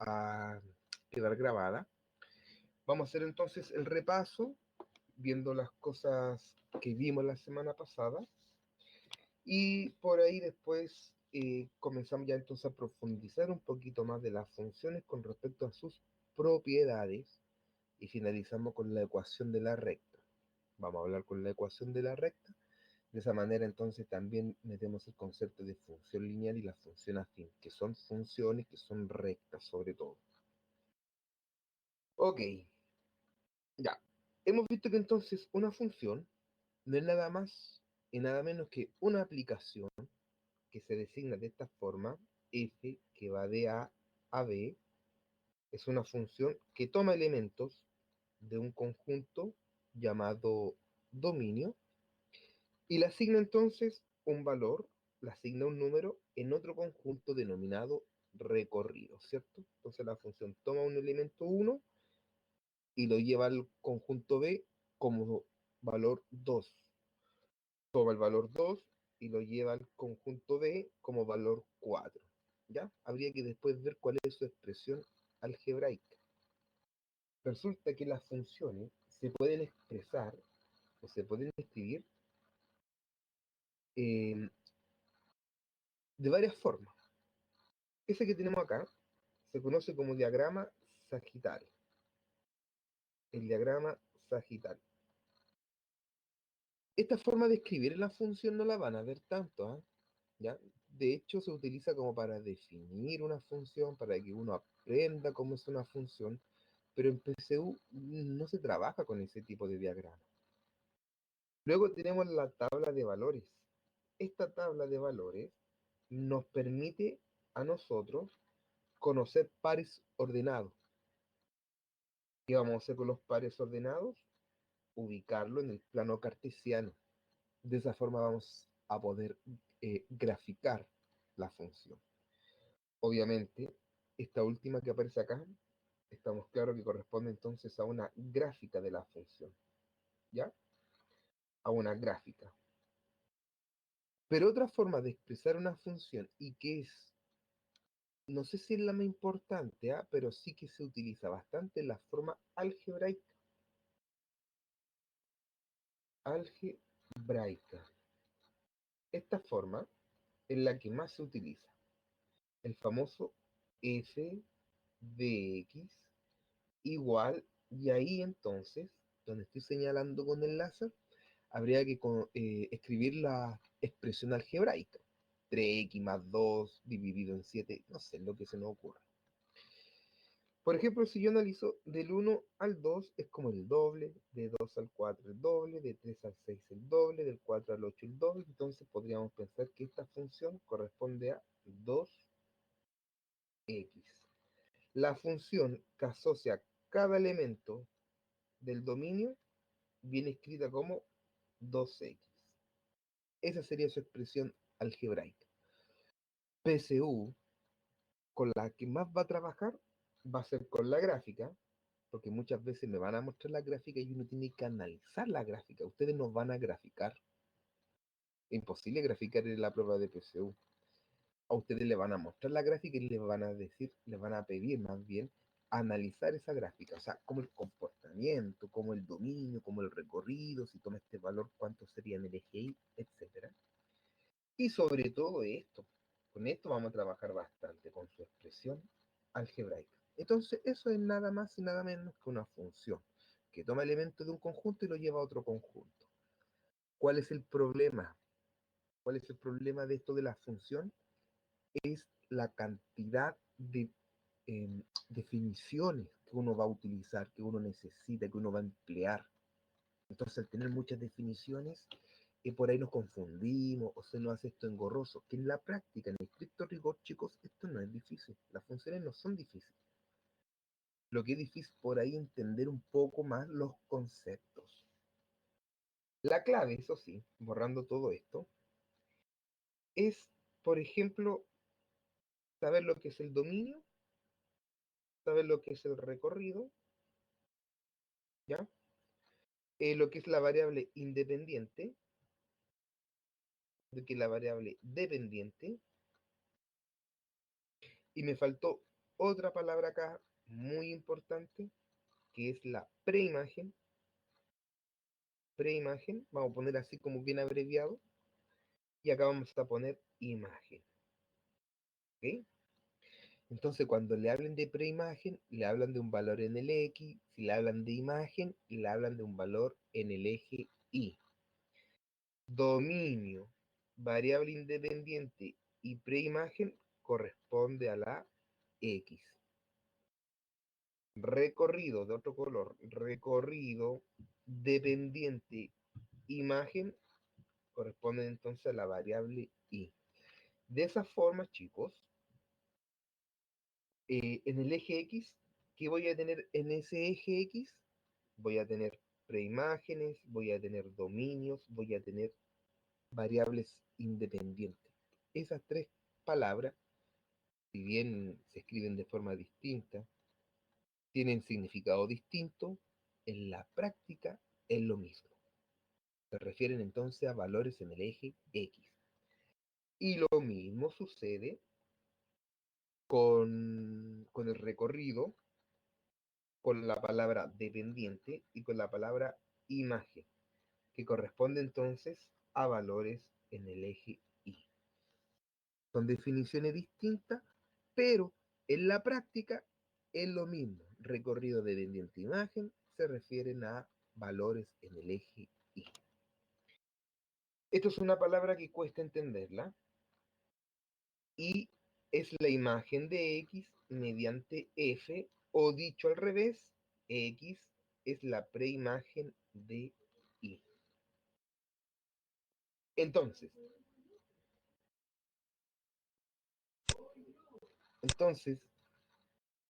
a quedar grabada. Vamos a hacer entonces el repaso, viendo las cosas que vimos la semana pasada. Y por ahí después comenzamos ya entonces a profundizar un poquito más de las funciones con respecto a sus propiedades. Y finalizamos con la ecuación de la recta. Vamos a hablar con la ecuación de la recta. De esa manera entonces también metemos el concepto de función lineal y la función afín, que son funciones que son rectas sobre todo. Ok, ya. Hemos visto que entonces una función no es nada más y nada menos que una aplicación que se designa de esta forma, f que va de A a B, es una función que toma elementos de un conjunto llamado dominio y le asigna entonces un valor, le asigna un número en otro conjunto denominado recorrido, ¿cierto? Entonces la función toma un elemento 1 y lo lleva al conjunto B como valor 2. Toma el valor 2 y lo lleva al conjunto B como valor 4. ¿Ya? Habría que después ver cuál es su expresión algebraica. Resulta que las funciones se pueden expresar o se pueden escribir de varias formas. Ese que tenemos acá se conoce como diagrama sagital. El diagrama sagital. Esta forma de escribir la función no la van a ver tanto, ¿eh? ¿Ya? De hecho, se utiliza como para definir una función, para que uno aprenda cómo es una función, pero en PCU no se trabaja con ese tipo de diagrama. Luego tenemos la tabla de valores. Esta tabla de valores nos permite a nosotros conocer pares ordenados. ¿Qué vamos a hacer con los pares ordenados? Ubicarlo en el plano cartesiano. De esa forma vamos a poder graficar la función. Obviamente, esta última que aparece acá, estamos claros que corresponde entonces a una gráfica de la función, ¿ya? A una gráfica. Pero otra forma de expresar una función y que es, no sé si es la más importante, ¿eh? Pero sí que se utiliza bastante la forma algebraica. Algebraica. Esta forma es la que más se utiliza. El famoso f de x igual, y ahí entonces, donde estoy señalando con el láser, habría que escribir la expresión algebraica. 3x más 2 dividido en 7, no sé, lo que se nos ocurra. Por ejemplo, si yo analizo del 1 al 2 es como el doble, de 2 al 4 el doble, de 3 al 6 el doble, del 4 al 8 el doble, entonces podríamos pensar que esta función corresponde a 2x. La función que asocia cada elemento del dominio viene escrita como 2x. Esa sería su expresión algebraica. PSU, con la que más va a trabajar, va a ser con la gráfica, porque muchas veces me van a mostrar la gráfica y uno tiene que analizar la gráfica. Ustedes no van a graficar. Es imposible graficar en la prueba de PSU. A ustedes le van a mostrar la gráfica y les van a decir, les van a pedir más bien analizar esa gráfica, o sea, como el comportamiento, como el dominio, como el recorrido, si toma este valor, cuánto sería en el eje Y, etcétera. Y sobre todo esto, con esto vamos a trabajar bastante, con su expresión algebraica. Entonces, eso es nada más y nada menos que una función que toma elementos de un conjunto y lo lleva a otro conjunto. ¿Cuál es el problema? ¿Cuál es el problema de esto de la función? Es la cantidad de definiciones que uno va a utilizar, que uno necesita, que uno va a emplear. Entonces, al tener muchas definiciones, por ahí nos confundimos o se nos hace esto engorroso. Que en la práctica, en estricto rigor, chicos, esto no es difícil. Las funciones no son difíciles. Lo que es difícil por ahí entender un poco más los conceptos. La clave, eso sí, borrando todo esto, es, por ejemplo, saber lo que es el dominio, saber lo que es el recorrido, ¿ya? Lo que es la variable independiente, lo que es la variable dependiente, y me faltó otra palabra acá muy importante, que es la preimagen. Preimagen, vamos a poner así como bien abreviado, y acá vamos a poner imagen. ¿Ok? Entonces, cuando le hablen de preimagen, le hablan de un valor en el X, si le hablan de imagen, le hablan de un valor en el eje Y. Dominio, variable independiente y preimagen corresponde a la X. Recorrido de otro color, recorrido dependiente, imagen, corresponde entonces a la variable Y. De esa forma, chicos, en el eje X, ¿qué voy a tener en ese eje X? Voy a tener preimágenes, voy a tener dominios, voy a tener variables independientes. Esas tres palabras, si bien se escriben de forma distinta, tienen significado distinto, en la práctica es lo mismo. Se refieren entonces a valores en el eje X. Y lo mismo sucede con el recorrido, con la palabra dependiente y con la palabra imagen, que corresponde entonces a valores en el eje Y. Son definiciones distintas, pero en la práctica es lo mismo. Recorrido dependiente imagen se refieren a valores en el eje Y. Esto es una palabra que cuesta entenderla, y es la imagen de X mediante F, o dicho al revés, X es la preimagen de Y. Entonces,